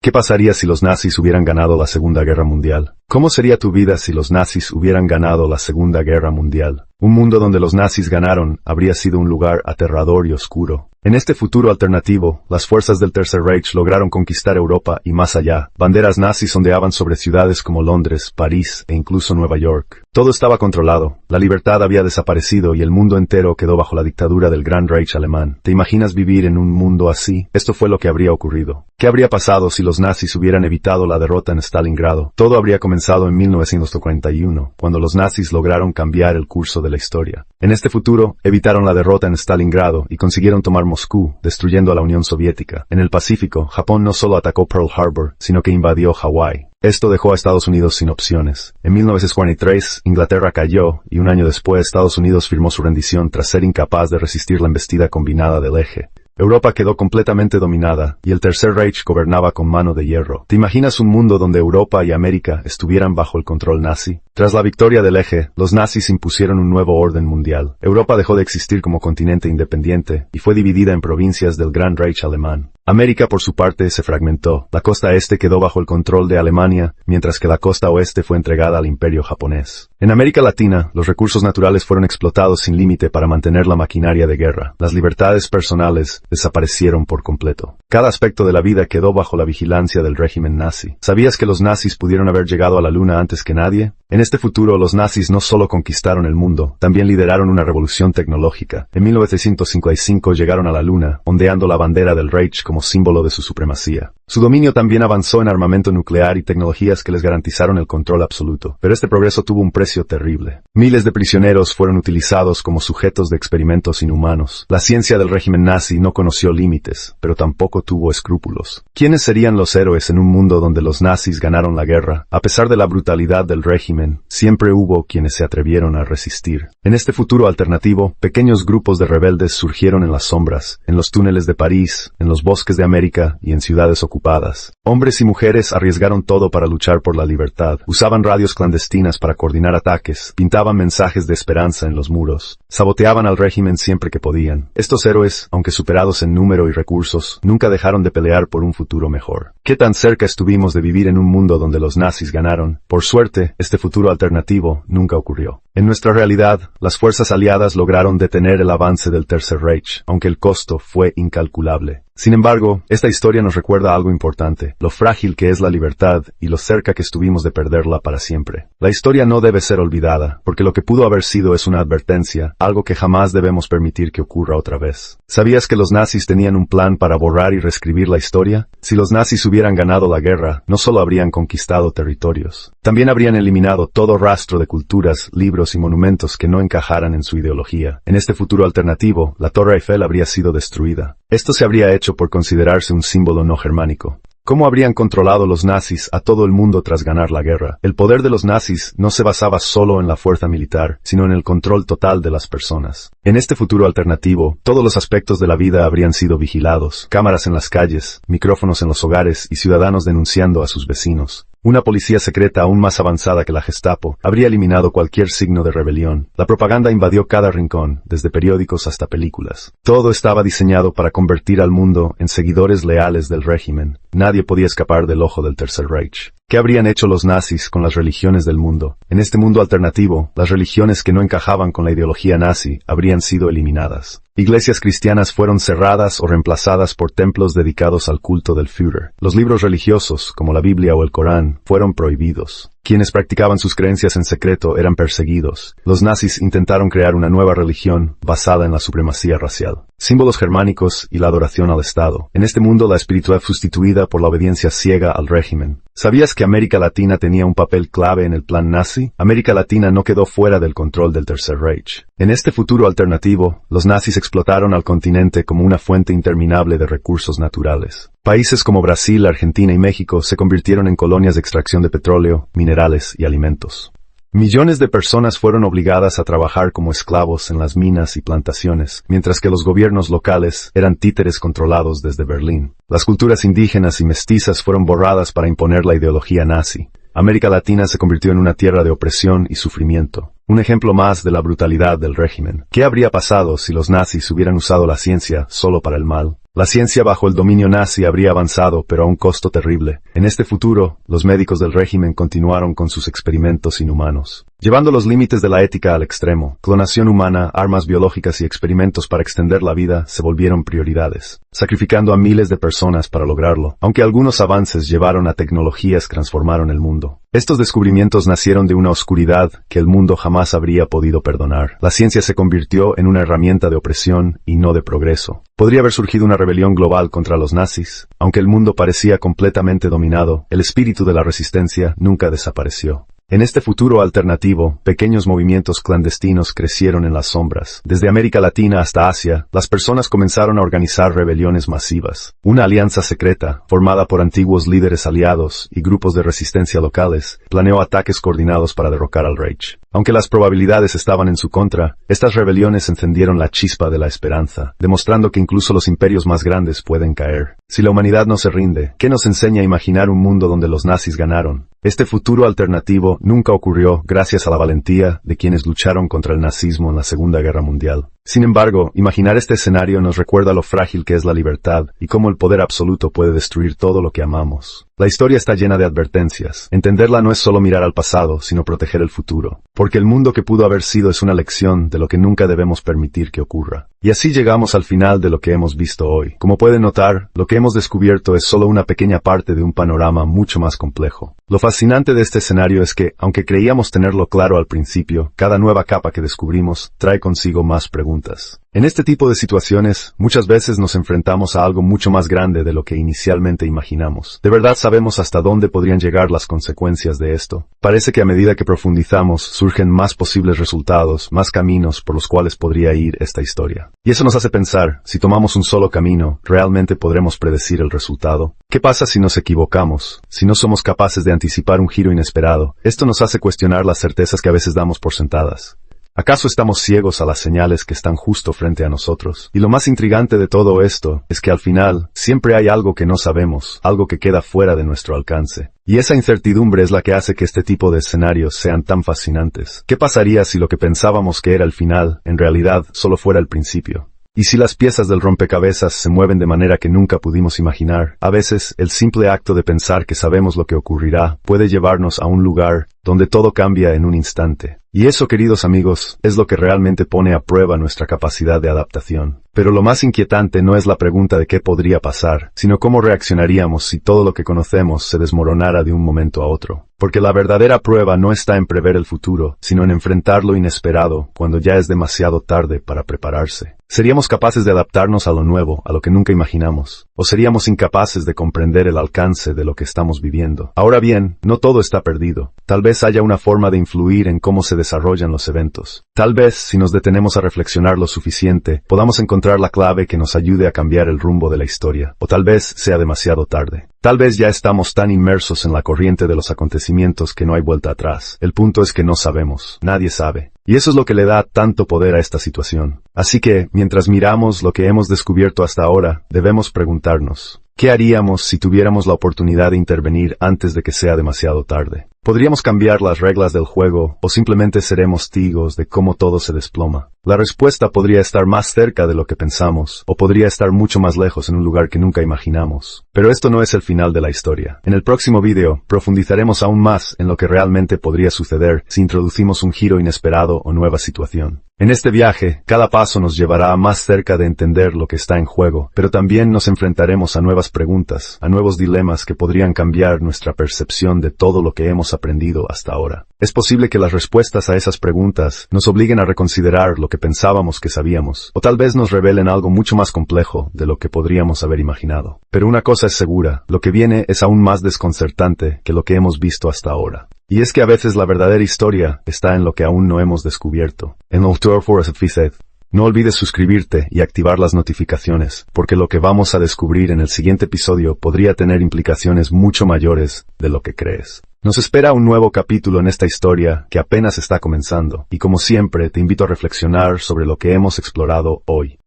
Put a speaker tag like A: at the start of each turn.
A: ¿Qué pasaría si los nazis hubieran ganado la Segunda Guerra Mundial? ¿Cómo sería tu vida si los nazis hubieran ganado la Segunda Guerra Mundial? Un mundo donde los nazis ganaron habría sido un lugar aterrador y oscuro. En este futuro alternativo, las fuerzas del Tercer Reich lograron conquistar Europa y más allá. Banderas nazis ondeaban sobre ciudades como Londres, París e incluso Nueva York. Todo estaba controlado, la libertad había desaparecido y el mundo entero quedó bajo la dictadura del Gran Reich alemán. ¿Te imaginas vivir en un mundo así? Esto fue lo que habría ocurrido. ¿Qué habría pasado si los nazis hubieran evitado la derrota en Stalingrado? Todo habría comenzado en 1941, cuando los nazis lograron cambiar el curso de la historia. En este futuro, evitaron la derrota en Stalingrado y consiguieron tomar Moscú, destruyendo a la Unión Soviética. En el Pacífico, Japón no solo atacó Pearl Harbor, sino que invadió Hawái. Esto dejó a Estados Unidos sin opciones. En 1943, Inglaterra cayó, y un año después Estados Unidos firmó su rendición tras ser incapaz de resistir la embestida combinada del Eje. Europa quedó completamente dominada, y el Tercer Reich gobernaba con mano de hierro. ¿Te imaginas un mundo donde Europa y América estuvieran bajo el control nazi? Tras la victoria del Eje, los nazis impusieron un nuevo orden mundial. Europa dejó de existir como continente independiente, y fue dividida en provincias del Gran Reich alemán. América, por su parte, se fragmentó. La costa este quedó bajo el control de Alemania, mientras que la costa oeste fue entregada al Imperio japonés. En América Latina, los recursos naturales fueron explotados sin límite para mantener la maquinaria de guerra. Las libertades personales desaparecieron por completo. Cada aspecto de la vida quedó bajo la vigilancia del régimen nazi. ¿Sabías que los nazis pudieron haber llegado a la luna antes que nadie? En este futuro, los nazis no solo conquistaron el mundo, también lideraron una revolución tecnológica. En 1955 llegaron a la luna, ondeando la bandera del Reich como símbolo de su supremacía. Su dominio también avanzó en armamento nuclear y tecnologías que les garantizaron el control absoluto. Pero este progreso tuvo un precio terrible. Miles de prisioneros fueron utilizados como sujetos de experimentos inhumanos. La ciencia del régimen nazi no conoció límites, pero tampoco tuvo escrúpulos. ¿Quiénes serían los héroes en un mundo donde los nazis ganaron la guerra? A pesar de la brutalidad del régimen, siempre hubo quienes se atrevieron a resistir. En este futuro alternativo, pequeños grupos de rebeldes surgieron en las sombras, en los túneles de París, en los bosques de América y en ciudades ocupadas. Hombres y mujeres arriesgaron todo para luchar por la libertad. Usaban radios clandestinas para coordinar ataques, pintaban mensajes de esperanza en los muros, saboteaban al régimen siempre que podían. Estos héroes, aunque superados en número y recursos, nunca dejaron de pelear por un futuro mejor. ¿Qué tan cerca estuvimos de vivir en un mundo donde los nazis ganaron? Por suerte, este futuro alternativo nunca ocurrió. En nuestra realidad, las fuerzas aliadas lograron detener el avance del Tercer Reich, aunque el costo fue incalculable. Sin embargo, esta historia nos recuerda algo importante, lo frágil que es la libertad y lo cerca que estuvimos de perderla para siempre. La historia no debe ser olvidada, porque lo que pudo haber sido es una advertencia, algo que jamás debemos permitir que ocurra otra vez. ¿Sabías que los nazis tenían un plan para borrar y reescribir la historia? Si los nazis hubieran ganado la guerra, no solo habrían conquistado territorios, también habrían eliminado todo rastro de culturas, libros y monumentos que no encajaran en su ideología. En este futuro alternativo, la Torre Eiffel habría sido destruida. Esto se habría hecho por considerarse un símbolo no germánico. ¿Cómo habrían controlado los nazis a todo el mundo tras ganar la guerra? El poder de los nazis no se basaba solo en la fuerza militar, sino en el control total de las personas. En este futuro alternativo, todos los aspectos de la vida habrían sido vigilados, cámaras en las calles, micrófonos en los hogares y ciudadanos denunciando a sus vecinos. Una policía secreta aún más avanzada que la Gestapo habría eliminado cualquier signo de rebelión. La propaganda invadió cada rincón, desde periódicos hasta películas. Todo estaba diseñado para convertir al mundo en seguidores leales del régimen. Nadie podía escapar del ojo del Tercer Reich. ¿Qué habrían hecho los nazis con las religiones del mundo? En este mundo alternativo, las religiones que no encajaban con la ideología nazi habrían sido eliminadas. Iglesias cristianas fueron cerradas o reemplazadas por templos dedicados al culto del Führer. Los libros religiosos, como la Biblia o el Corán, fueron prohibidos. Quienes practicaban sus creencias en secreto eran perseguidos. Los nazis intentaron crear una nueva religión basada en la supremacía racial, símbolos germánicos y la adoración al Estado. En este mundo, la espiritualidad fue sustituida por la obediencia ciega al régimen. ¿Sabías que América Latina tenía un papel clave en el plan nazi? América Latina no quedó fuera del control del Tercer Reich. En este futuro alternativo, los nazis explotaron al continente como una fuente interminable de recursos naturales. Países como Brasil, Argentina y México se convirtieron en colonias de extracción de petróleo, minerales y alimentos. Millones de personas fueron obligadas a trabajar como esclavos en las minas y plantaciones, mientras que los gobiernos locales eran títeres controlados desde Berlín. Las culturas indígenas y mestizas fueron borradas para imponer la ideología nazi. América Latina se convirtió en una tierra de opresión y sufrimiento. Un ejemplo más de la brutalidad del régimen. ¿Qué habría pasado si los nazis hubieran usado la ciencia solo para el mal? La ciencia bajo el dominio nazi habría avanzado, pero a un costo terrible. En este futuro, los médicos del régimen continuaron con sus experimentos inhumanos, llevando los límites de la ética al extremo. Clonación humana, armas biológicas y experimentos para extender la vida se volvieron prioridades, sacrificando a miles de personas para lograrlo, aunque algunos avances llevaron a tecnologías que transformaron el mundo. Estos descubrimientos nacieron de una oscuridad que el mundo jamás habría podido perdonar. La ciencia se convirtió en una herramienta de opresión y no de progreso. Podría haber surgido una rebelión global contra los nazis. Aunque el mundo parecía completamente dominado, el espíritu de la resistencia nunca desapareció. En este futuro alternativo, pequeños movimientos clandestinos crecieron en las sombras. Desde América Latina hasta Asia, las personas comenzaron a organizar rebeliones masivas. Una alianza secreta, formada por antiguos líderes aliados y grupos de resistencia locales, planeó ataques coordinados para derrocar al Reich. Aunque las probabilidades estaban en su contra, estas rebeliones encendieron la chispa de la esperanza, demostrando que incluso los imperios más grandes pueden caer. Si la humanidad no se rinde, ¿qué nos enseña a imaginar un mundo donde los nazis ganaron? Este futuro alternativo nunca ocurrió gracias a la valentía de quienes lucharon contra el nazismo en la Segunda Guerra Mundial. Sin embargo, imaginar este escenario nos recuerda lo frágil que es la libertad y cómo el poder absoluto puede destruir todo lo que amamos. La historia está llena de advertencias. Entenderla no es solo mirar al pasado, sino proteger el futuro. Porque el mundo que pudo haber sido es una lección de lo que nunca debemos permitir que ocurra. Y así llegamos al final de lo que hemos visto hoy. Como pueden notar, lo que hemos descubierto es solo una pequeña parte de un panorama mucho más complejo. Lo fascinante de este escenario es que, aunque creíamos tenerlo claro al principio, cada nueva capa que descubrimos trae consigo más preguntas. En este tipo de situaciones, muchas veces nos enfrentamos a algo mucho más grande de lo que inicialmente imaginamos. ¿De verdad sabemos hasta dónde podrían llegar las consecuencias de esto? Parece que a medida que profundizamos, surgen más posibles resultados, más caminos por los cuales podría ir esta historia. Y eso nos hace pensar, si tomamos un solo camino, ¿realmente podremos predecir el resultado? ¿Qué pasa si nos equivocamos? Si no somos capaces de anticipar un giro inesperado, esto nos hace cuestionar las certezas que a veces damos por sentadas. ¿Acaso estamos ciegos a las señales que están justo frente a nosotros? Y lo más intrigante de todo esto es que al final, siempre hay algo que no sabemos, algo que queda fuera de nuestro alcance. Y esa incertidumbre es la que hace que este tipo de escenarios sean tan fascinantes. ¿Qué pasaría si lo que pensábamos que era el final, en realidad, solo fuera el principio? Y si las piezas del rompecabezas se mueven de manera que nunca pudimos imaginar, a veces el simple acto de pensar que sabemos lo que ocurrirá puede llevarnos a un lugar donde todo cambia en un instante. Y eso, queridos amigos, es lo que realmente pone a prueba nuestra capacidad de adaptación. Pero lo más inquietante no es la pregunta de qué podría pasar, sino cómo reaccionaríamos si todo lo que conocemos se desmoronara de un momento a otro. Porque la verdadera prueba no está en prever el futuro, sino en enfrentar lo inesperado cuando ya es demasiado tarde para prepararse. ¿Seríamos capaces de adaptarnos a lo nuevo, a lo que nunca imaginamos? ¿O seríamos incapaces de comprender el alcance de lo que estamos viviendo? Ahora bien, no todo está perdido. Tal vez haya una forma de influir en cómo se desarrollan los eventos. Tal vez, si nos detenemos a reflexionar lo suficiente, podamos encontrar la clave que nos ayude a cambiar el rumbo de la historia. O tal vez sea demasiado tarde. Tal vez ya estamos tan inmersos en la corriente de los acontecimientos que no hay vuelta atrás. El punto es que no sabemos. Nadie sabe. Y eso es lo que le da tanto poder a esta situación. Así que, mientras miramos lo que hemos descubierto hasta ahora, debemos preguntarnos, ¿qué haríamos si tuviéramos la oportunidad de intervenir antes de que sea demasiado tarde? ¿Podríamos cambiar las reglas del juego o simplemente seremos testigos de cómo todo se desploma? La respuesta podría estar más cerca de lo que pensamos, o podría estar mucho más lejos en un lugar que nunca imaginamos. Pero esto no es el final de la historia. En el próximo video, profundizaremos aún más en lo que realmente podría suceder si introducimos un giro inesperado o nueva situación. En este viaje, cada paso nos llevará más cerca de entender lo que está en juego, pero también nos enfrentaremos a nuevas preguntas, a nuevos dilemas que podrían cambiar nuestra percepción de todo lo que hemos aprendido hasta ahora. Es posible que las respuestas a esas preguntas nos obliguen a reconsiderar lo que pensábamos que sabíamos, o tal vez nos revelen algo mucho más complejo de lo que podríamos haber imaginado. Pero una cosa es segura, lo que viene es aún más desconcertante que lo que hemos visto hasta ahora. Y es que a veces la verdadera historia está en lo que aún no hemos descubierto. En Autor for Fizet. No olvides suscribirte y activar las notificaciones, porque lo que vamos a descubrir en el siguiente episodio podría tener implicaciones mucho mayores de lo que crees. Nos espera un nuevo capítulo en esta historia que apenas está comenzando, y como siempre te invito a reflexionar sobre lo que hemos explorado hoy.